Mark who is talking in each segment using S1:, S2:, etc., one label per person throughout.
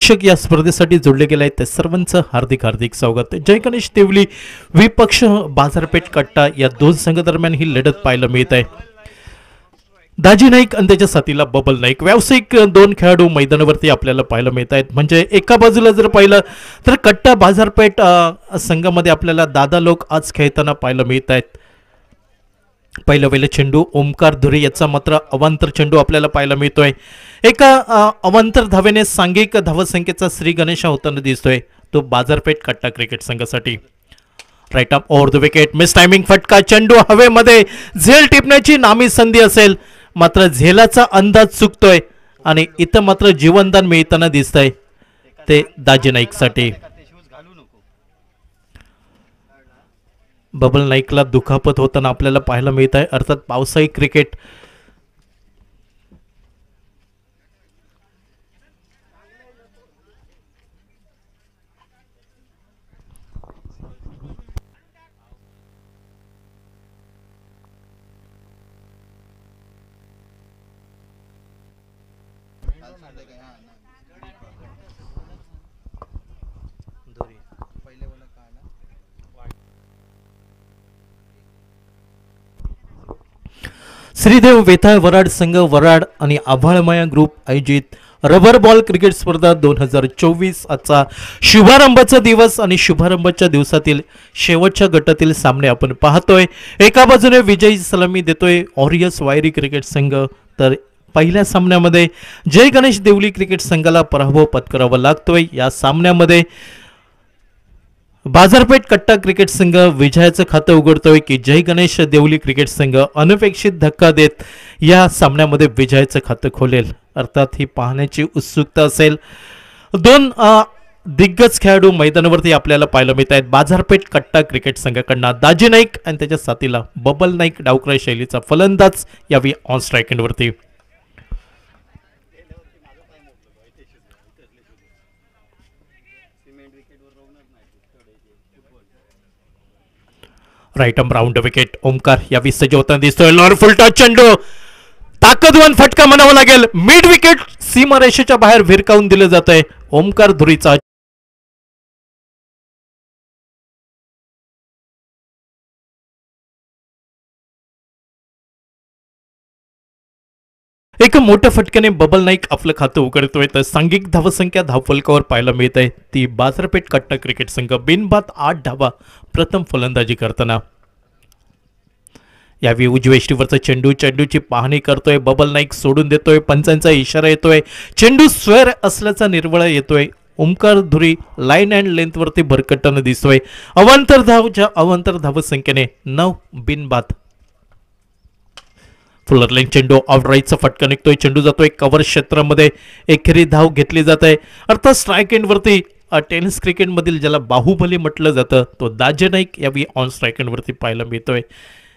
S1: प्रेक्षक या स्पर्धेसाठी जोडले गेले आहेत ते सर्वांचं हार्दिक हार्दिक स्वागत. जय गणेश देवली विपक्ष बाजारपेठ कट्टा या दोन संघ दरम्यान ही लढत पाहायला मिळत आहे. दाजी नाईक आणि त्याच्या साथीला बबल नाईक व्यावसायिक दोन खेळाडू मैदानावरती आपल्याला पाहायला मिळत आहेत. म्हणजे एका बाजूला जर पाहिलं तर कट्टा बाजारपेठ संघामध्ये आपल्याला दादा लोक आज खेळताना पाहायला मिळत आहेत. पहिलं चेंडू ओमकार धुरे याचा मात्र अवांतर चेंडू आपल्याला पाहायला मिळतोय. एका अवांतर धावेने सांघिक धावसंख्येचा श्री गणेश होताना दिसतोय, तो बाजारपेठ कट्टा क्रिकेट संघासाठी. Right up over the wicket, miss timing फटका, चेंडू हवेमध्ये झेल टिपण्याची नामी संधी असेल मात्र झेलाचा अंदाज चुकतोय आणि इथं मात्र जीवनदान मिळताना दिसतंय ते दाजी नाईक साठी. बबल नाईकला दुखापत होताना आपल्याला पाहायला मिळत आहे. अर्थात पावसाळी क्रिकेट श्रीदेव वेताळ वराड संघ वराड आणि आभाळमाया ग्रुप आयोजित रबर बॉल क्रिकेट स्पर्धा 2024 आजचा शुभारंभाचा दिवस आणि शुभारंभाच्या दिवसातील शेवटच्या गटातील सामने आपण पाहतोय. एका बाजूने विजयी सलामी देतोय ऑरियस वायरी क्रिकेट संघ, तर पहिल्या सामन्यामध्ये जय गणेश देवली क्रिकेट संघाला पराभव पत्करावा लागतोय. या सामन्यामध्ये बाजारपेठ कट्टा क्रिकेट संघ विजयाचं खातं उघडतोय की जय गणेश देवली क्रिकेट संघ अनपेक्षित धक्का देत या सामन्यामध्ये विजयाचं खातं खोलेल. अर्थात ही पाहण्याची उत्सुकता असेल. दोन दिग्गज खेळाडू मैदानावरती आपल्याला पाहायला मिळत आहेत. बाजारपेठ कट्टा क्रिकेट संघाकडनं दाजी नाईक आणि त्याच्या साथीला बबल नाईक डावक्रय शैलीचा फलंदाज यावी ऑन स्ट्राईक एंडवरती. Right um round wicket Omkar यावी सज्ज होताना दिसतोय. लॉर फुलटा चेंडू ताकदवान फटका म्हणावा लागेल. मिड विकेट सीमारेषेच्या बाहेर भिरकावून दिलं जात आहे. ओमकार धुरीचा एक मोठ्या फटक्याने बबल नाईक आपलं खातं उघडतोय. तर सांघिक धावसंख्या धावफलकावर पाहायला मिळत आहे ती बाजारपेठ कट्टा क्रिकेट संघ बिनबाद 8 धावा प्रथम फलंदाजी करताना. यावेळी उजव्या यष्टीवरचा चेंडूची पाहणी करतोय. बबल नाईक सोडून देतोय. पंचांचा इशारा येतोय. चेंडू स्क्वेअर असल्याचा निर्वळ येतोय. ओमकार धुरी लाईन अँड लेंथ वरती भरकटताना दिसतोय. अवांतर धावसंख्येने 9 बिनबाद. फुलर लाईन चेंडू ऑफ राईटचा फटका निघतोय. चेंडू जातोय कव्हर क्षेत्रामध्ये. एकेरी धाव घेतली जात आहे. अर्थात स्ट्राईक एंडवरती टेनिस क्रिकेटमधील ज्याला बाहुबली म्हटलं जातं तो दाजी नाईक यावी ऑन स्ट्राईक एंडवरती पाहायला मिळतोय.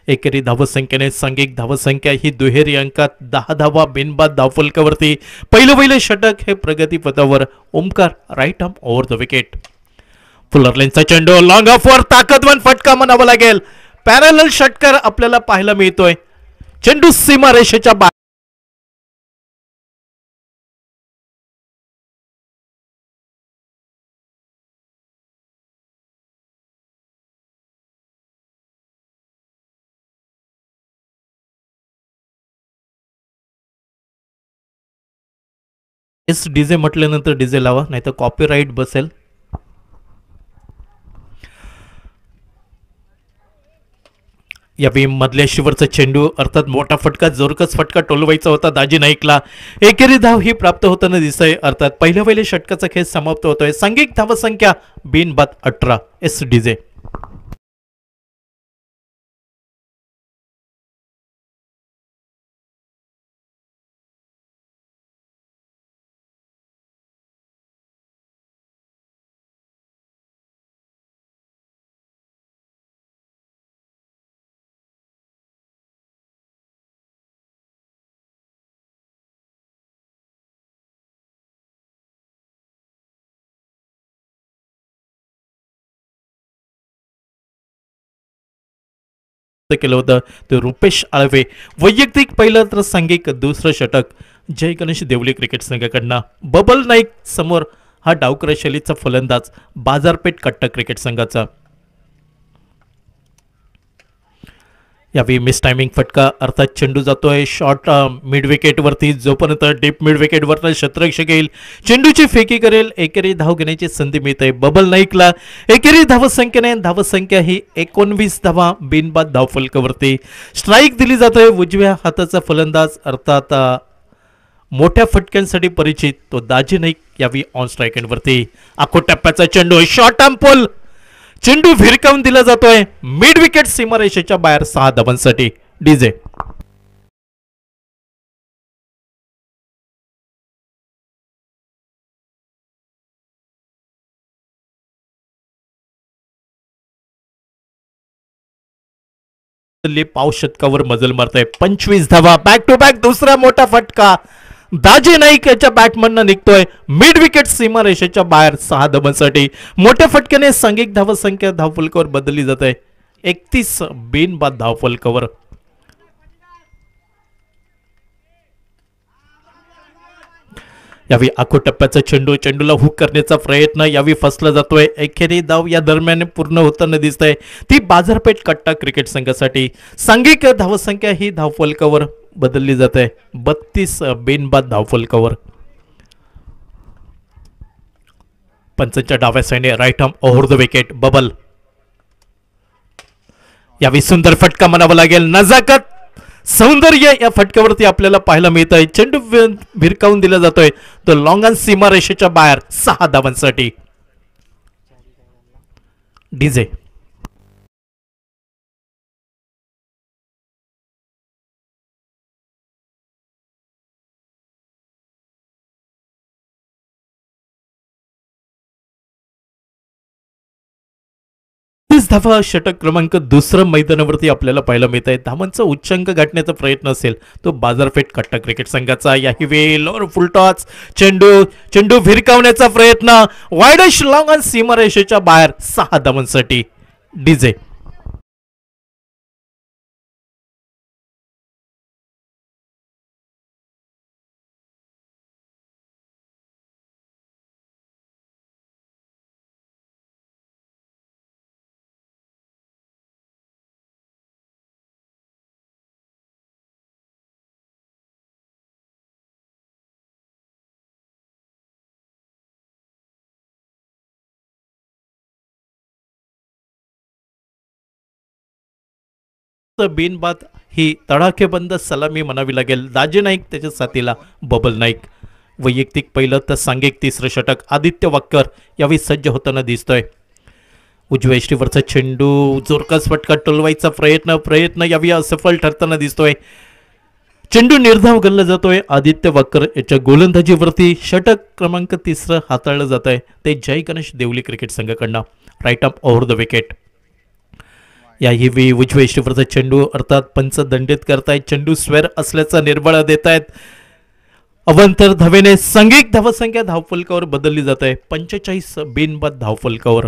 S1: एकेरी धावसंख्येने सांघिक धावसंख्या ही दुहेरी अंकात 10 धावा बिनबाद धावफलकावरती. पहिलं षटक हे प्रगतीपथावर. Omkar right arm over the wicket. Fuller लाईनचा चेंडू लॉंग ऑफ वर ताकदवान फटका म्हणावा लागेल. पॅरलल षटकार आपल्याला पाहायला मिळतोय. चेंडू सीमारेषेच्या बाहेर. डीजे म्हटल्यानंतर डीजे लावा नाहीतर कॉपीराईट बसेल. यावेळी मधल्या शिवरचा चेंडू अर्थात मोठा फटका जोरकस फटका टोलवायचा होता दाजी नाईकला. एकेरी धाव ही प्राप्त होताना दिसतंय. अर्थात पहिल्या षटकाचा खेळ समाप्त होतोय. सांघिक धावसंख्या बिनबाद 18. एस डीजे केलं होतं ते रुपेश आळवे. वैयक्तिक पहिलं तर सांघिक दुसरं षटक जय गणेश देवली क्रिकेट संघाकडनं. बबल नाईक समोर हा डावकऱ्या शैलीचा फलंदाज बाजारपेठ कट्टा क्रिकेट संघाचा. यावेळी मिस टायमिंग फटका अर्थात चेंडू जातोय शॉर्ट मिड विकेट वरती, जोपर्यंत डीप मिड विकेट वरनं क्षेत्ररक्षक येईल, चेंडूची फेकी करेल, एकेरी धाव घेण्याची संधी मिळते. बबल नाईकला एकेरी धावसंख्येने धावसंख्या ही 19 धावा बिनबाद धावफलकावरती. स्ट्राईक दिली जाते. उजव्या हाताचा फलंदाज अर्थात मोठ्या फटक्यांसाठी परिचित तो दाजी नाईक यावेळी ऑन स्ट्राईक एंड वरती. आखो टप्प्याचा चेंडू शॉर्ट आर्म पुल, चेंडू भिरकावून दिला जातोय मिड विकेट सीमारेषेच्या बाहेर 6 धावांसाठी. डीजे पाव शतकावर मजल मारताय. 25 धावा बॅक टू बॅक. दुसरा मोठा फटका दाजी नाईक याच्या बॅटमननं निघतोय मिड विकेट सीमारेषेच्या बाहेर 6 धावांसाठी. मोठ्या फटक्याने सांघिक धावसंख्या धावफलकावर बदलली जाते 31 बिनबाद धावफलकावर. यावेळी आखो टप्प्याचा चेंडू, चेंडूला हुक करण्याचा प्रयत्न यावेळी फसला जातोय. एकेरी धाव या दरम्यान पूर्ण होताना दिसतंय, ती बाजारपेठ कट्टा क्रिकेट संघासाठी. सांघिक धावसंख्या ही धावफलकावर बदलली जाते 32 बिनबाद धावफलकावर. पंचांच्या डाव्या साईडने right arm over the wicket Bubble. यावेळी सुंदर फटका म्हणावा लागेल. नजाकत सौंदर्य या फटक्यावरती आपल्याला पाहायला मिळत आहे. चेंडू भिरकावून दिला जातोय तो लॉंग ऑन सीमारेषेच्या बाहेर 6 धावांसाठी. डीजे धावा षटक क्रमांक दुसरं मैदानावरती आपल्याला पाहायला मिळत आहे. धावांचा उच्चांक गाठण्याचा प्रयत्न असेल तो बाजारपेठ कट्टा क्रिकेट संघाचा. याही वेळी लोअर फुलटॉस चेंडू भिरकावण्याचा प्रयत्न वाईडश लॉंग ऑन सीमारेषेच्या बाहेर 6 धावांसाठी. डीजे बिनबाद ही तडाखेबंद सलामी म्हणावी लागेल. दाजी नाईक त्याच्या साथीला बबल नाईक. वैयक्तिक पहिलं तर सांघिक तिसरं षटक आदित्य वाक्कर यावेळी सज्ज होताना दिसतोय. उजव्या यष्टीवरचा चेंडू जोरकस फटका टोलवायचा प्रयत्न यावेळी असफल ठरताना दिसतोय. चेंडू निर्धाव गल्ला जातोय आदित्य वाक्कर याच्या गोलंदाजीवरती. षटक क्रमांक तिसरं हाताळलं जात आहे ते जय गणेश देवली क्रिकेट संघाकडनं. Right arm over the wicket. याही वेळी उजव्या यष्टीवरचा चेंडू अर्थात पंच दंडित करतायत. चेंडू स्वेर असल्याचा निर्बळ देत आहेत. अवंतर धावेने सांघिक धावसंख्या धावफलकावर बदलली जात आहे 45 बिनबाद धावफलकावर.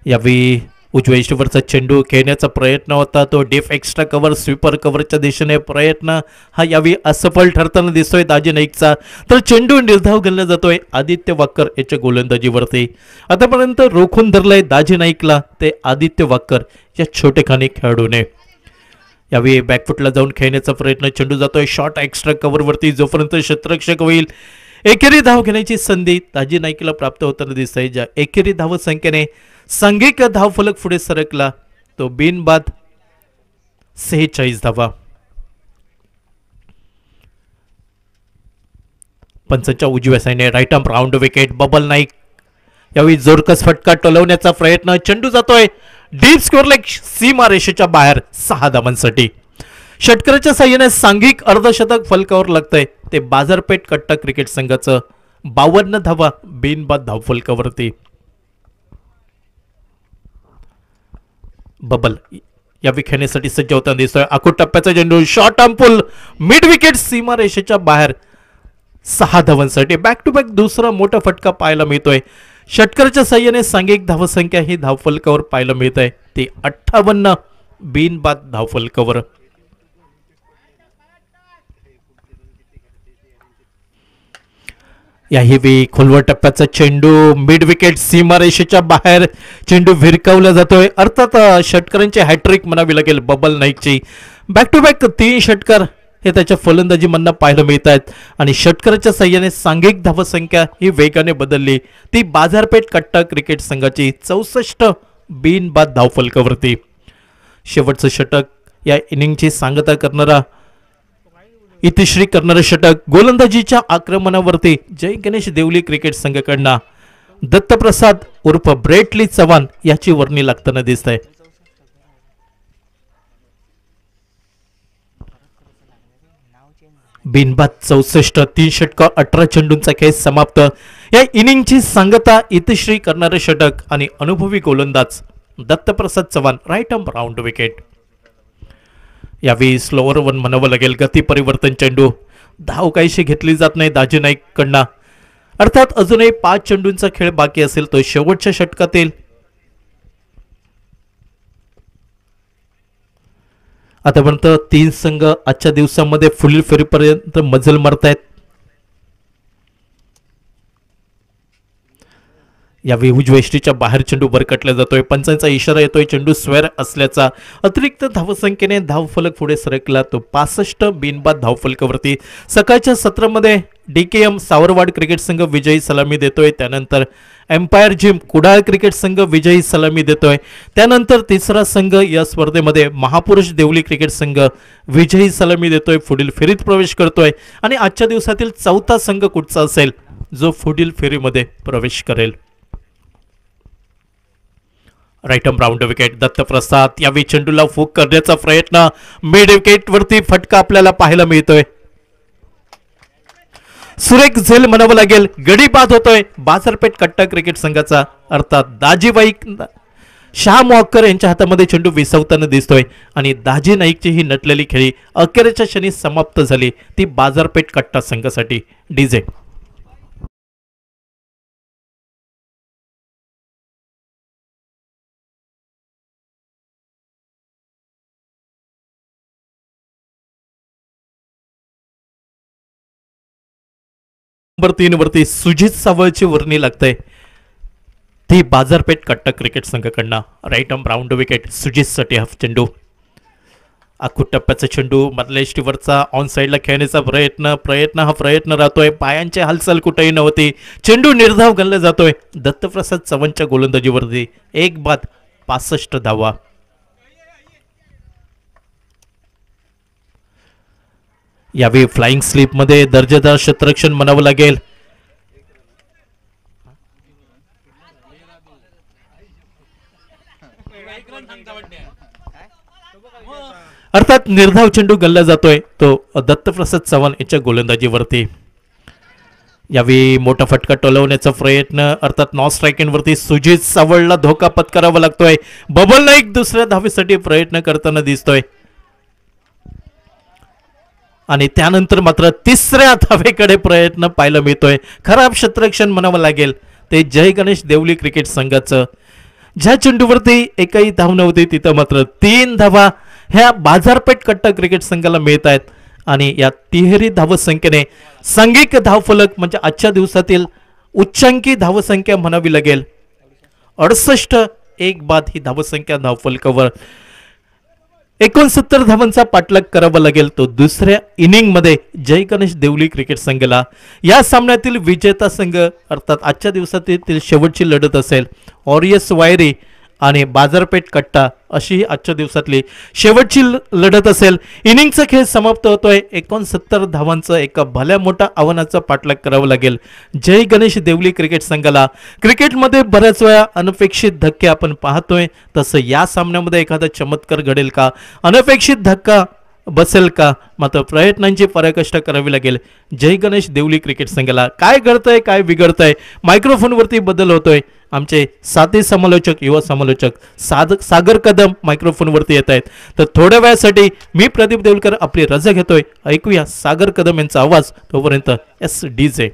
S1: यावेळी उजव्या यष्टीवरचा चेंडू खेळण्याचा प्रयत्न होता तो डीप एक्स्ट्रा कव्हर स्वीपर कव्हरच्या दिशेने प्रयत्न हा यावेळी असफल ठरताना दिसतोय दाजी नाईकचा. तर चेंडू निर्धाव घालला जातोय आदित्य वाक्कर याच्या गोलंदाजीवरती. आतापर्यंत रोखून धरलंय दाजी नाईकला ते आदित्य वाक्कर या छोटेखानी खेळाडूने. यावेळी बॅकफुटला जाऊन खेळण्याचा प्रयत्न, चेंडू जातोय शॉर्ट एक्स्ट्रा कव्हरवरती. जोपर्यंत क्षेत्ररक्षक होईल एकेरी धाव घेण्याची संधी दाजी नाईकला प्राप्त होताना दिसत आहे. ज्या एकेरी धाव संख्येने सांघिक धावफलक पुढे सरकला तो बिनबाद 46 धावा. पंचांच्या उजव्या साईडने right arm round wicket Bubble Naik. यावेळी जोरकस फटका टोलवण्याचा प्रयत्न, चेंडू जातोय डीप स्कोअर लेग सीमारेषेच्या बाहेर 6 धावांसाठी. षटकाराच्या साह्याने सांघिक अर्धशतक फलकावर लागतंय ते बाजारपेठ कट्टा क्रिकेट संघाचं. 52 धावा बिनबाद धावफलकावरती. बबल या विखेण्यासाठी सज्ज होताना दिसतोय. आखो टप्प्याचा चेंडू short arm pull mid wicket सीमारेषेच्या बाहेर 6 धावांसाठी. बॅक टू बॅक दुसरा मोठा फटका पाहायला मिळतोय. षटकाराच्या साह्याने सांघिक धावसंख्या ही धावफलकावर पाहायला मिळत आहे ती 58 बिनबाद धावफलकावर. याही खोलवर टप्प्याचा चेंडू मिड विकेट सीमारेषेच्या बाहेर चेंडू भिरकावला जातोय. अर्थात षटकरांची हॅट्रिक म्हणावी लागेल बबल नाईकची. बॅक टू बॅक 3 षटकार हे त्याच्या फलंदाजी मधनं पाहायला मिळत आहेत आणि षटकराच्या साह्याने सांघिक धावसंख्या ही वेगाने बदलली. ती बाजारपेठ कट्टा क्रिकेट संघाची 64 बिनबाद धावफलकावरती. शेवटचं षटक या इनिंगची सांगता करणारा इतिश्री करणारे षटक गोलंदाजीच्या आक्रमणावरती जय गणेश देवली क्रिकेट संघाकडनं दत्तप्रसाद उर्फ ब्रेटली चव्हाण याची वर्णी लागताना दिसत आहे. बिनबाद 64 3 षटकार 18 चेंडूंचा खेळ समाप्त. या इनिंगची सांगता इतिश्री करणारे षटक आणि अनुभवी गोलंदाज Dattaprasad Chavan right arm round wicket. यावेळी स्लोअर वन म्हणावं लागेल. गती परिवर्तन चेंडू धाव काहीशी घेतली जात नाही दाजी नाईक कडनं. अर्थात अजूनही 5 चेंडूंचा खेळ बाकी असेल तो शेवटच्या षटकातील. आतापर्यंत 3 संघ आजच्या दिवसामध्ये पुढील फेरीपर्यंत मजल मारतायत. यावेळी उजवेष्टीच्या बाहेर चेंडू भरकटला जातोय. पंचांचा इशारा येतोय चेंडू स्क्वेअर असल्याचा. अतिरिक्त धावसंख्येने धावफलक पुढे सरकला तो 65 बिनबाद धावफलकावरती. सकाळच्या सत्रामध्ये DKM सावरवाड क्रिकेट संघ विजयी सलामी देतोय. त्यानंतर एम्पायर जिम कुडाळ क्रिकेट संघ विजयी सलामी देतोय. त्यानंतर तिसरा संघ या स्पर्धेमध्ये महापुरुष देवली क्रिकेट संघ विजयी सलामी देतोय. पुढील फेरीत प्रवेश करतोय आणि आजच्या दिवसातील चौथा संघ कुठचा असेल जो पुढील फेरीमध्ये प्रवेश करेल. Right arm round wicket Dattaprasad. यावेळी चेंडूला फूक करण्याचा प्रयत्न मिड विकेट वरती फटका आपल्याला पाहायला मिळतोय. सुरेख झेल म्हणावं लागेल. गडी बाद होतोय बाजारपेठ कट्टा क्रिकेट संघाचा. अर्थात दाजीबाई शाह मोहक्कर यांच्या हातामध्ये चेंडू विसवताना दिसतोय आणि दाजी नाईकची ही नटलेली खेळी अखेरच्या क्षणी समाप्त झाली. ती बाजारपेठ कट्टा संघासाठी. डीजे नंबर 3 वरती सुजित सावळची वर्णी लागते. ती बाजारपेठ कट्टा क्रिकेट संघाकडनं. Right arm round wicket Sujit साठी हाफ चेंडू. आखूट टप्प्याचा चेंडू मधल्या इष्टीवरचा ऑन साईडला खेळण्याचा प्रयत्न राहतोय. पायांची हालचाल कुठेही नव्हती. चेंडू निर्धाव गणला जातोय. दत्तप्रसाद चव्हाणच्या गोलंदाजीवरती 1 बाद 65 धावा. यावेळी फ्लाइंग स्लीप मध्ये दर्जेदार क्षेत्ररक्षण म्हणावं लागेल. अर्थात निर्धाव चेंडू गल्ला जातोय तो दत्तप्रसाद चव्हाण यांच्या गोलंदाजीवरती. यावेळी मोठा फटका टोलवण्याचा प्रयत्न अर्थात नॉन स्ट्रायकिंग वरती सुजित सावळला धोका पत्करावा लागतोय. बबल नाईक दुसऱ्या धावेसाठी प्रयत्न करताना दिसतोय आणि त्यानंतर मात्र तिसऱ्या धावेकडे प्रयत्न पाहायला मिळतोय. खराब क्षेत्ररक्षण म्हणावं लागेल ते जय गणेश देवली क्रिकेट संघाचं. ज्या चेंडूवरती एकही धाव नव्हती तिथं मात्र 3 धावा ह्या बाजारपेठ कट्टा क्रिकेट संघाला मिळत आहेत आणि या तिहेरी धावसंख्येने सांघिक धावफलक म्हणजे आजच्या दिवसातील उच्चांकी धावसंख्या म्हणावी लागेल. 68 1 बाद ही धावसंख्या धावफलकावर. 69 धावांचा पाठलाग करावा लागेल तो दुसऱ्या इनिंग मध्ये जय गणेश देवली क्रिकेट संघाला. या सामन्यातील विजेता संघ अर्थात आजच्या दिवसातील शेवटची लढत असेल ऑरियस वायरी आणि बाजारपेठ कट्टा अशी आजच्या दिवसातली शेवटची लढत असेल. इनिंगचा खेळ समाप्त होतोय. 69 धावांचं एका भल्या मोठ्या आव्हानाचा पाठलाग करावा लागेल जय गणेश देवली क्रिकेट संघाला. क्रिकेटमध्ये बऱ्याच वेळा अनपेक्षित धक्के आपण पाहतोय तसं या सामन्यामध्ये एखादा चमत्कार घडेल का, अनपेक्षित धक्का बसेल का, मात्र प्रयत्नांची पराकाष्ठा करावी लागेल जय गणेश देवली क्रिकेट संघाला. काय घडतंय काय बिघडतंय मायक्रोफोनवरती बदल होतोय. आमचे साथी समालोचक युवा समालोचक सागर कदम मायक्रोफोनवरती येत आहेत. तर थोड्या वेळासाठी मी प्रदीप देवलकर आपली रजा घेतोय. ऐकूया सागर कदम यांचा आवाज. तोपर्यंत SDJ.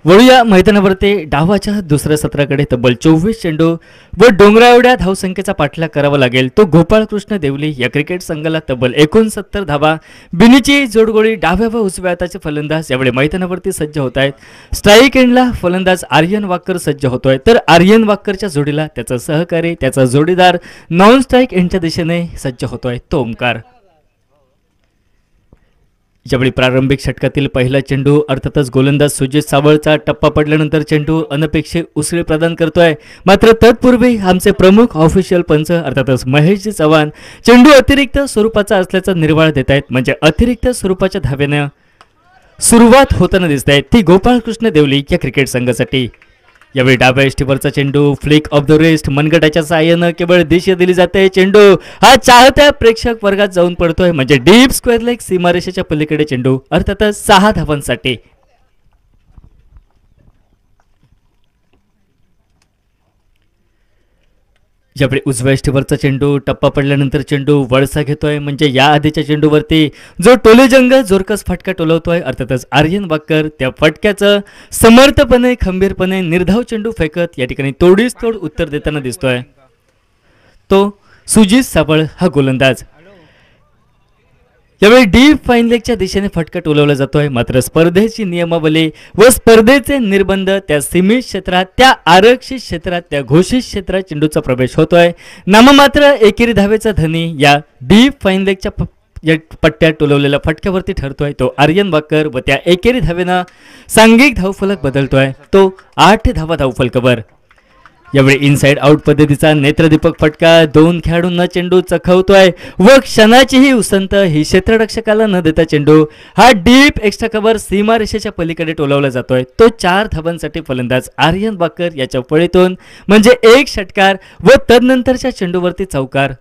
S2: वळूया मैदानावरती डावाच्या दुसऱ्या सत्राकडे. तब्बल 24 चेंडू व डोंगरा एवढ्या धावसंख्येचा पाठलाग करावा लागेल तो गोपाळकृष्ण देवली या क्रिकेट संघाला. तब्बल 69 धावा. बिनीची जोडगोळी. डाव्या व उजव्या हाताचे फलंदाज यावेळी मैदानावरती सज्ज होत आहेत. स्ट्राईक एंडला फलंदाज आर्यन वाकर सज्ज होतोय, तर आर्यन वाकरच्या जोडीला त्याचा सहकारी, त्याचा जोडीदार नॉन स्ट्राईक एंडच्या दिशेने सज्ज होतोय तो ओमकार. यावेळी प्रारंभिक षटकातील पहिला चेंडू अर्थातच गोलंदाज सुजित सावळचा टप्पा पडल्यानंतर चेंडू अनपेक्षित उसळी प्रदान करतोय. मात्र तत्पूर्वी आमचे प्रमुख ऑफिशियल पंच अर्थातच महेशजी चव्हाण चेंडू अतिरिक्त स्वरूपाचा असल्याचा निर्वाळ देत आहेत. म्हणजे अतिरिक्त स्वरूपाच्या धाव्यानं सुरुवात होताना दिसत आहे ती गोपाळकृष्ण देवली या क्रिकेट संघासाठी. यावेळी डाव्या यष्टीवरचा चेंडू फ्लिक ऑफ द रिस्ट मनगटाच्या साहाय्यानं केवळ दिशा दिली जाते. चेंडू हा चाहत्या प्रेक्षक वर्गात जाऊन पडतोय. म्हणजे डीप स्क्वेअर लेग सीमारेषेच्या पलीकडे चेंडू अर्थातच 6 धावांसाठी. यावेळी उजव्या यष्टीवरचा चेंडू टप्पा पडल्यानंतर चेंडू वळसा घेतोय. म्हणजे या आधीच्या चेंडूवरती जो टोलेजंग जोरकस फटका टोलवतोय अर्थातच आर्यन वाकर त्या फटक्याचं समर्थपणे खंबीरपणे निर्धाव चेंडू फेकत या ठिकाणी तोडीस तोड उत्तर देताना दिसतोय तो सुजित साबळ हा गोलंदाज. यावेळी डीप फाईन लेगच्या दिशेने फटका टोलवला जातोय. मात्र स्पर्धेची नियमावली व स्पर्धेचे निर्बंध त्या सीमित क्षेत्रात, त्या आरक्षित क्षेत्रात, त्या घोषित क्षेत्रात चेंडूचा प्रवेश होतोय. नाममात्र एकेरी धावेचा धनी या डीप फाईन लेगच्या पट्ट्यात टोलवलेल्या फटक्यावरती ठरतोय तो आर्यन वाकर व त्या एकेरी धावेनं सांघिक धावफलक बदलतोय तो 8 धावा धावफलकावर. यावेळी इनसाइड आउट पद्धतीचा नेत्रदीपक फटका 2 खेळाडूंना चेंडू चखवतोय व क्षणाचीही उसंत ही क्षेत्ररक्षकाला न देता चेंडू हा डीप एक्स्ट्रा कव्हर सीमारेषेच्या पलीकडे टोलावला जातोय तो 4 धावांसाठी फलंदाज आर्यन वाकर याच्या फळीतून. म्हणजे 1 षटकार व तदनंतरच्या चेंडूवरती चौकार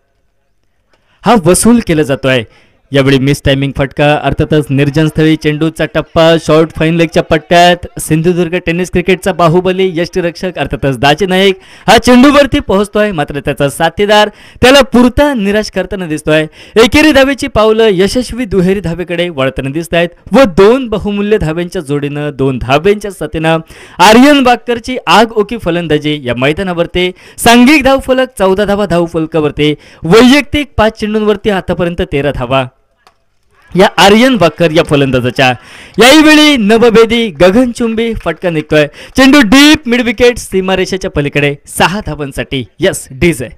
S2: हा वसूल केला जातोय. यावेळी मिस टायमिंग फटका अर्थातच निर्जन स्थळी चेंडूचा टप्पा शॉर्ट फाईन लेगच्या पट्ट्यात सिंधुदुर्ग टेनिस क्रिकेटचा बाहुबली यष्टीरक्षक अर्थातच दाजी नाईक हा चेंडूवरती पोहोचतोय. मात्र त्याचा साथीदार त्याला पुरता निराश करताना दिसतोय. एकेरी धावेची पावलं यशस्वी दुहेरी धावेकडे वळताना दिसत आहेत व 2 बहुमूल्य धाव्यांच्या जोडीनं 2 धाव्यांच्या साथीनं आर्यन वाकरची आगओकी फलंदाजी या मैदानावरती. सांघिक धावफलक 14 धावा धावफलकावरती. वैयक्तिक 5 चेंडूंवरती आतापर्यंत 13 धावा या आर्यन वाकर या फलंदाजाच्या. यावेळी नवभेदी गगनचुंबी फटका निघतोय. चेंडू डीप मिड विकेट सीमारेषेच्या पलीकडे 6 धावांसाठी. Yes DJ.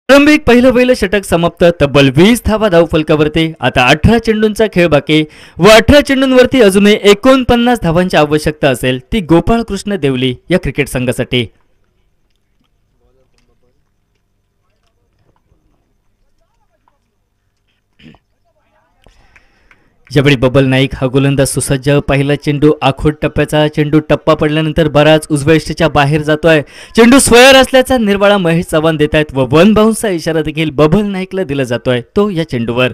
S2: प्रारंभिक पहिलं षटक समाप्त. तब्बल 20 धावा धावफलकावरती. आता 18 चेंडूंचा खेळ बाकी व 18 चेंडूंवरती अजूनही 49 धावांची आवश्यकता असेल ती गोपाळकृष्ण देवली या क्रिकेट संघासाठी. यावेळी बबल नाईक हा गोलंदाज सुसज्ज. पहिला चेंडू आखोट टप्प्याचा चेंडू टप्पा पडल्यानंतर बराच उजव्या यष्टीच्या बाहेर जातोय. चेंडू स्वयर असल्याचा निर्वाळा महेश चव्हाण देत आहेत व 1 बाउन्सचा इशारा देखील बबल नाईकला दिला जातोय तो या चेंडूवर.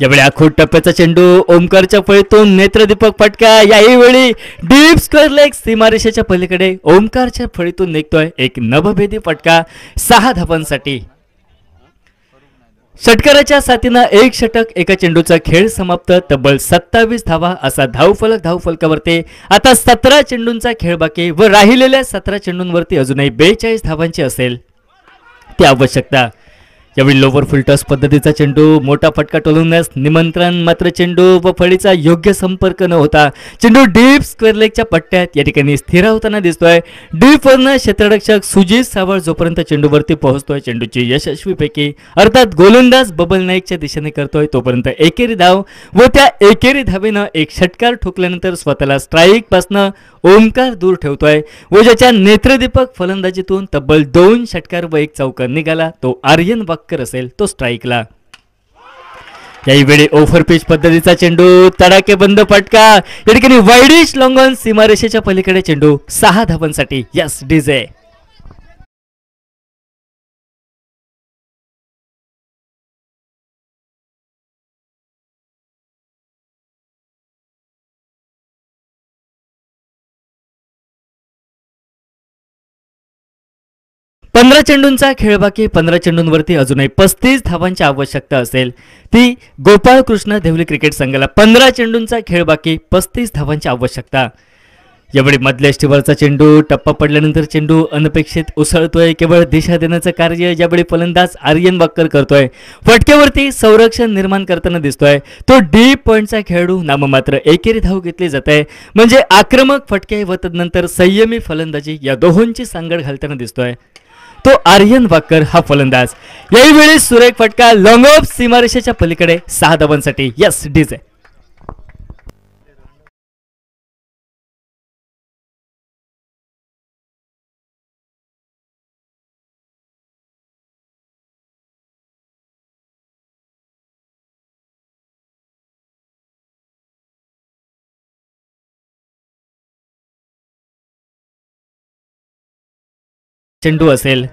S2: यावेळी आखोट टप्प्याचा चेंडू ओमकारच्या फळीतून नेत्रदीपक फटका. यावेळी डीप स्क्वेअर लेग सीमारेषेच्या पलीकडे ओमकारच्या फळीतून निघतोय एक नभभेदी फटका 6 धावांसाठी. षटकाराच्या साथीनं 1 षटक एका चेंडूचा खेळ समाप्त. तब्बल 27 धावा असा धावफलकावरती. आता 17 चेंडूंचा खेळ बाकी व राहिलेल्या 17 चेंडूंवरती अजूनही 42 धावांची असेल ती आवश्यकता. यावेळी लोवर फुलटॉस पद्धतीचा चेंडू मोठा फटका टोलवण्यास निमंत्रण. मात्र चेंडू व फळीचा योग्य संपर्क न होता चेंडू डीप स्क्वेअर लेगच्या पट्ट्यात या ठिकाणी स्थिरावताना दिसतोय. डीप वरनं क्षेत्ररक्षक सुजित सावळ जोपर्यंत चेंडूवरती पोहोचतोय चेंडूची यशस्वीपैकी अर्थात गोलंदाज बबल नाईकच्या दिशेने करतोय तोपर्यंत एकेरी धाव व त्या एकेरी धावेनं 1 षटकार ठोकल्यानंतर स्वतःला स्ट्राईक पासनं ओमकार दूर ठेवतोय व ज्याच्या नेत्रदीपक फलंदाजीतून तब्बल 2 षटकार व 1 चौकार निघाला तो आर्यन वाकर असेल तो स्ट्राईकला. यावेळी ओव्हरपिच पद्धतीचा चेंडू तडाखेबंद फटका या ठिकाणी वाईडिश लॉंग ऑन सीमारेषेच्या पलीकडे चेंडू 6 धावांसाठी. Yes DJ. 15 चेंडूंचा खेळ बाकी, 15 चेंडूंवरती अजूनही 35 धावांची आवश्यकता असेल ती गोपाळकृष्ण देवली क्रिकेट संघाला. 15 चेंडूंचा खेळ बाकी, 35 धावांची आवश्यकता. यावेळी मधल्या स्टिवरचा चेंडू, टप्पा पडल्यानंतर चेंडू अनपेक्षित उसळतोय. केवळ दिशा देण्याचं कार्य यावेळी फलंदाज आर्यन वाकर करतोय. फटक्यावरती संरक्षण निर्माण करताना दिसतोय. तो डीप पॉइंटचा खेळाडू नाममात्र एकेरी धाव घेतली जात आहे. म्हणजे आक्रमक फटके व तदनंतर संयमी फलंदाजी या दोहोंची सांगड घालताना दिसतोय तो आर्यन वाकर हा फलंदाज. यावेळी सुरेख फटका लॉंग ऑफ सीमारेषेच्या पलीकडे 6 धावांसाठी. Yes DJ. चेंडू असेल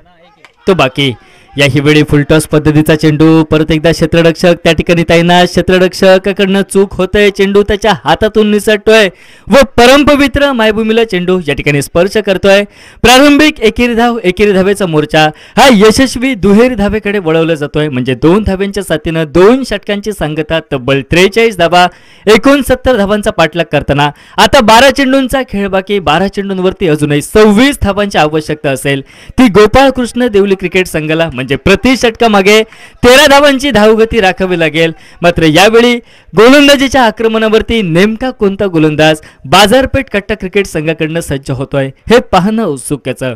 S2: तो बाकी. याही वेळी फुलटॉस पद्धतीचा चेंडू, परत एकदा क्षेत्ररक्षक त्या ठिकाणी तैनात. क्षेत्ररक्षकाकडनं चूक होतय, चेंडू त्याच्या हातातून निसटतोय व परमपवित्र मायभूमीला चेंडू या ठिकाणी स्पर्श करतोय. प्रारंभिक एकेरी धावेचा मोर्चा हा यशस्वी दुहेरी धावेकडे वळवला जातोय. म्हणजे 2 धाव्यांच्या साथीनं 2 षटकांची सांगता तब्बल 43 धावा, 69 धावांचा पाठलाग करताना आता 12 चेंडूंचा खेळ बाकी. 12 चेंडूंवरती अजूनही 26 धावांची आवश्यकता असेल ती गोपाळकृष्ण देवली क्रिकेट संघाला. म्हणजे प्रति षटकामागे 13 धावांची धावगती राखावी लागेल. मात्र यावेळी गोलंदाजीच्या आक्रमणावरती नेमका कोणता गोलंदाज बाजारपेठ कट्टा क्रिकेट संघाकडनं सज्ज होतोय हे पाहणं उत्सुकतेचं.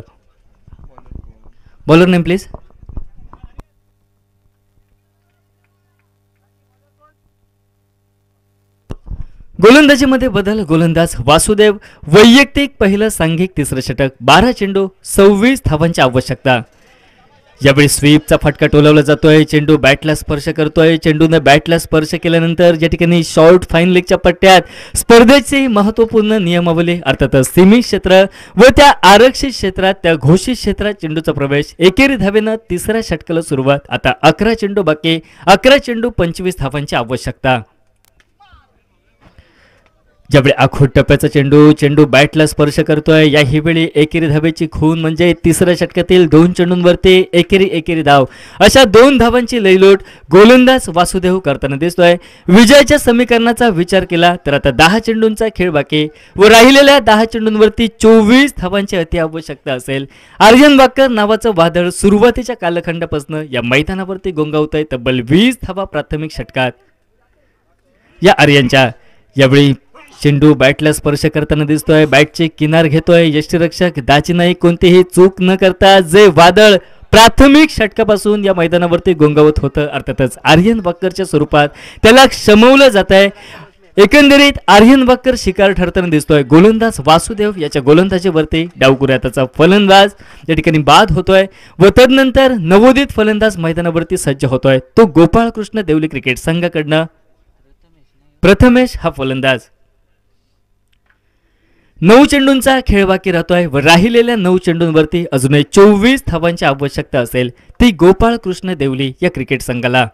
S2: Bowler name please. गोलंदाजीमध्ये बदल. गोलंदाज वासुदेव. वैयक्तिक पहिलं सांघिक तिसरं षटक. 12 चेंडू 26 धावांची आवश्यकता. यावेळी स्वीपचा फटका टोलवला जातोय. चेंडू बॅटला स्पर्श करतोय. चेंडूने बॅटला स्पर्श केल्यानंतर या ठिकाणी शॉर्ट फाईन लेगच्या पट्ट्यात स्पर्धेची महत्वपूर्ण नियमावली अर्थातच सीमित क्षेत्र व त्या आरक्षित क्षेत्रात त्या घोषित क्षेत्रात चेंडूचा प्रवेश. एकेरी धावेनं तिसऱ्या षटकाला सुरुवात. आता 11 चेंडू बाकी. 11 चेंडू 25 धावांची आवश्यकता. ज्यावेळी आखूड टप्प्याचा चेंडू बॅटला स्पर्श करतोय. याही वेळी एकेरी धावेची खून म्हणजे तिसऱ्या षटकातील 2 चेंडूंवरती एकेरी धाव. अशा 2 धावांची लयलोट गोलंदाज वासुदेव करताना दिसतोय. विजयाच्या समीकरणाचा विचार केला तर आता 10 चेंडूंचा खेळ बाकी व राहिलेल्या 10 चेंडूंवरती 24 धावांची अति आवश्यकता असेल. आर्यन वाकर नावाचं वादळ सुरुवातीच्या कालखंडापासून या मैदानावरती गोंगावतंय. तब्बल 20 धावा प्राथमिक षटकात या आर्यनच्या. यावेळी चेंडू बॅटला स्पर्श करताना दिसतोय. बॅटचे किनार घेतोय यष्टीरक्षक दाजी नाईक. कोणतीही चूक न करता जे वादळ प्राथमिक षटकापासून या मैदानावरती गोंगावत होतं अर्थातच आर्यन वाकरच्या स्वरूपात त्याला क्षमवलं जात आहे. एकंदरीत आर्यन वाकर शिकार ठरताना दिसतोय. गोलंदाज वासुदेव याच्या गोलंदाजीवरती डावकुऱ्याचा फलंदाज या ठिकाणी बाद होतोय व तदनंतर नवोदित फलंदाज मैदानावरती सज्ज होतोय. तो गोपाळकृष्ण देवली क्रिकेट संघाकडनं प्रथमेश हा फलंदाज. 9 चेंडूंचा खेळ बाकी राहतोय व राहिलेल्या 9 चेंडूंवरती अजूनही 24 धावांची आवश्यकता असेल ती गोपाळकृष्ण देवली या क्रिकेट संघाला.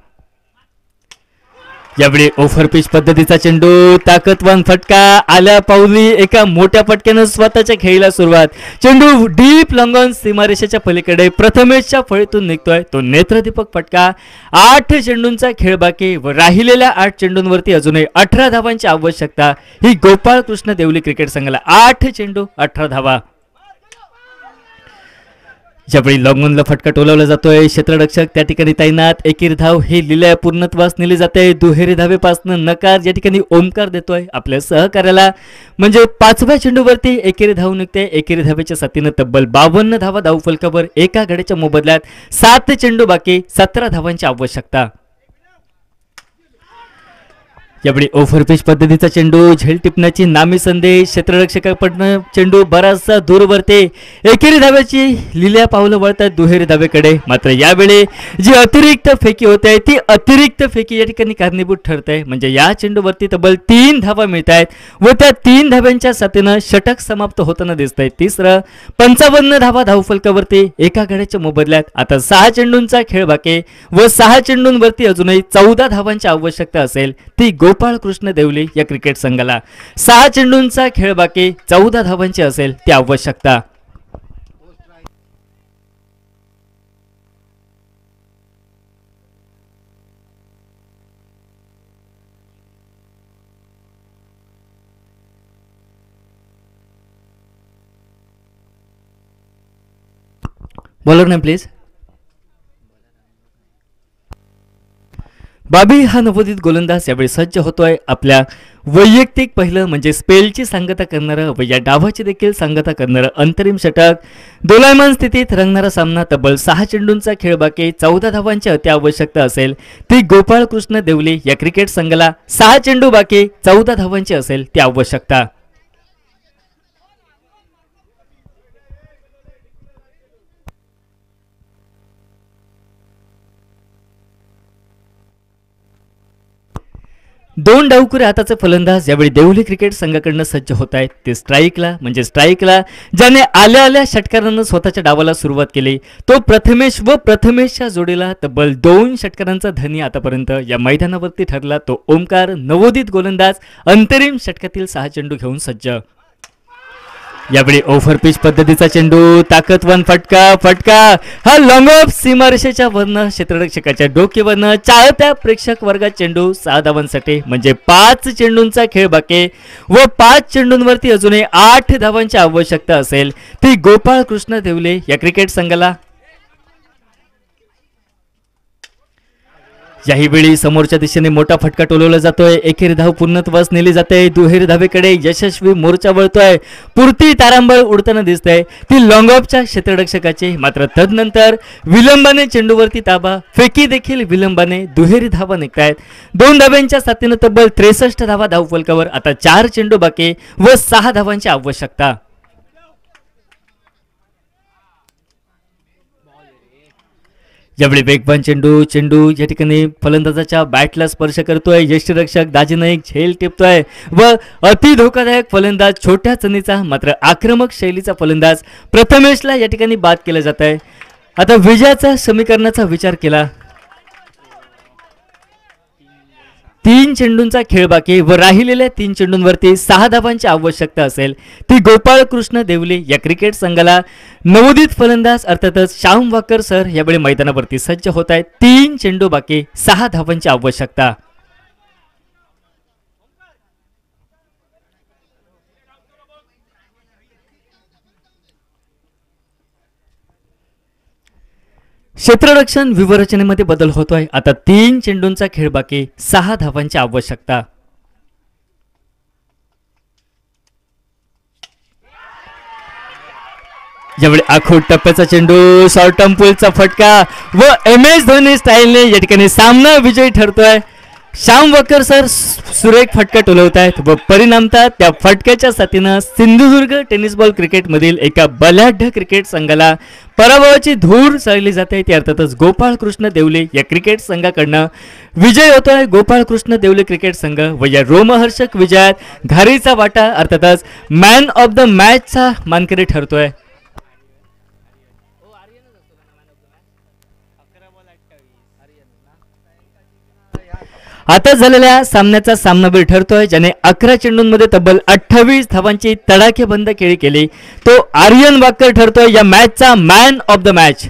S2: यावेळी ओव्हर पिच पद्धतीचा चेंडू, ताकदवान फटका आल्या पावली एका मोठ्या फटक्यानं स्वतःच्या खेळीला सुरुवात. चेंडू डीप लॉंग ऑन सीमारेषेच्या पलीकडे प्रथमेशच्या फळीतून निघतोय. तो नेत्रदीपक फटका. 8 चेंडूंचा खेळ बाकी व राहिलेल्या 8 चेंडूंवरती अजूनही 18 धावांची आवश्यकता ही गोपाळकृष्ण देवली क्रिकेट संघाला. 8 चेंडू 18 धावा. ज्यावेळी लॉंगॉनला फटका टोलवला जातोय. क्षेत्ररक्षक त्या ठिकाणी तैनात. एकेरी धाव ही लिलय पूर्णत्वास नेली जाते. दुहेरी धावेपासून नकार या ठिकाणी ओमकार देतोय आपल्या सहकार्याला. म्हणजे 5व्या चेंडूवरती एकेरी धाव निघते. एकेरी धावेच्या साथीनं तब्बल 52 धावा धावफलकावर. एका गड्याच्या मोबदल्यात 7 चेंडू बाकी, 17 धावांची आवश्यकता. यावेळी ओव्हरपिच पद्धतीचा चेंडू, झेल टिपण्याची नामी संदेश. क्षेत्ररक्षकाकडनं चेंडू बराचसा दूरवरती. एकेरी धाव्याची लिल्या पावलं वळतात दुहेरी धावेकडे. मात्र यावेळी जी अतिरिक्त फेकी होते ती अतिरिक्त फेकी या ठिकाणी कारणीभूत ठरते. म्हणजे या चेंडूवरती तब्बल 3 धावा मिळत आहेत व त्या 3 धाव्यांच्या साथीनं षटक समाप्त होताना दिसतंय. तिसरं 55 धावा धावफलकावरती एका गड्याच्या मोबदल्यात. आता 6 चेंडूंचा खेळ बाकी व 6 चेंडूंवरती अजूनही 14 धावांची आवश्यकता असेल ती गोपाळकृष्ण देवली या क्रिकेट संघाला. 6 चेंडूंचा खेळ बाकी, 14 धावांची असेल ती आवश्यकता. Bowler name please. बाबी हा नवोदित गोलंदाज यावेळी सज्ज होतोय. आपल्या वैयक्तिक पहिलं म्हणजे स्पेलची सांगता करणारं व या डावाची देखील सांगता करणारं अंतरिम षटक. दोलायमान स्थितीत रंगणारा सामना. तब्बल 6 चेंडूंचा खेळ बाकी. 14 धावांची अति आवश्यकता असेल ती गोपाळ कृष्ण देवली या क्रिकेट संघाला. 6 चेंडू बाकी, 14 धावांची असेल ती आवश्यकता. दोन डावखुरे हाताचे फलंदाज यावेळी देवली क्रिकेट संघाकडून सज्ज होत आहेत. ते स्ट्राईकला ज्याने आल्या आल्या षटकारानं स्वतःच्या डावाला सुरुवात केली तो प्रथमेशच्या जोडीला तब्बल 2 षटकारांचा धनी आतापर्यंत या मैदानावरती ठरला तो ओमकार. नवोदित गोलंदाज अंतरिम षटकातील 6 चेंडू घेऊन सज्ज. यावेळी ओव्हरपिच पद्धतीचा चेंडू. ताकदवान फटका हा लॉंग ऑफ सीमारेषेच्या वरनं क्षेत्ररक्षकाच्या डोकेवरनं. चाळत्या प्रेक्षक वर्गात चेंडू. 6 धावांसाठी म्हणजे 5 चेंडूंचा खेळ बाकी व 5 चेंडूंवरती अजूनही 8 धावांची आवश्यकता असेल ती गोपाळ कृष्ण देवले या क्रिकेट संघाला. याही वेळी समोरच्या दिशेने मोठा फटका टोलवला जातोय. एकेरी धाव पूर्णत्वास नेली जाते. दुहेरी धावेकडे यशस्वी मोर्चा वळतोय. पुरती तारांबळ उडताना दिसतंय ती लॉंग ऑफच्या क्षेत्ररक्षकाची. मात्र तदनंतर विलंबाने चेंडूवरती ताबा. फेकी देखील विलंबाने. दुहेरी धावा निघतायत. 2 धाव्यांच्या साथीनं तब्बल 63 धावा धावफलकावर. आता 4 चेंडू बाकी व 6 धावांची आवश्यकता. यावेळी वेगवान चेंडू या ठिकाणी फलंदाजाच्या बॅटला स्पर्श करतोय. यष्टीरक्षक दाजी नाईक झेल टिपतोय व अति धोकादायक फलंदाज छोट्या चणीचा मात्र आक्रमक शैलीचा फलंदाज प्रथमेशला या ठिकाणी बाद केलं जात आहे. आता विजयाचा समीकरणाचा विचार केला. 3 चेंडूंचा खेळ बाकी व राहिलेल्या 3 चेंडूंवरती 6 धावांची आवश्यकता असेल ती गोपाळ कृष्ण देवली या क्रिकेट संघाला. नवोदित फलंदाज अर्थातच श्याम वाकर सर यावेळी मैदानावरती सज्ज होत आहेत. 3 चेंडू बाकी, 6 धावांची आवश्यकता. क्षेत्ररक्षण व्यूहरचनेमध्ये बदल होतोय. आता 3 चेंडूंचा खेळ बाकी, 6 धावांची आवश्यकता. यावेळी आखूड टप्प्याचा चेंडू, शॉर्ट टर्म पुलचा फटका व MS धोनी स्टाईलने या ठिकाणी सामना विजयी ठरतोय. श्याम वाकर सर सुरेख फटका टोलवत आहेत व परिणामतः त्या फटक्याच्या साथीनं सिंधुदुर्ग टेनिस बॉल क्रिकेटमधील एका बलाढ्य क्रिकेट संघाला पराभवाची धूर चालली जाते. ती अर्थातच गोपाळ कृष्ण देवले या क्रिकेट संघाकडनं विजय होतोय. गोपाळ कृष्ण देवले क्रिकेट संघ व या रोमहर्षक विजयात घारीचा वाटा अर्थातच मॅन ऑफ द मॅचचा मानकरी ठरतोय. आता झालेल्या सामन्याचा सामनावीर ठरतोय ज्याने 11 चेंडूंमध्ये तब्बल 28 धावांची तडाखेबंद खेळी केली तो आर्यन वाकर ठरतोय या मॅचचा मॅन ऑफ द मॅच.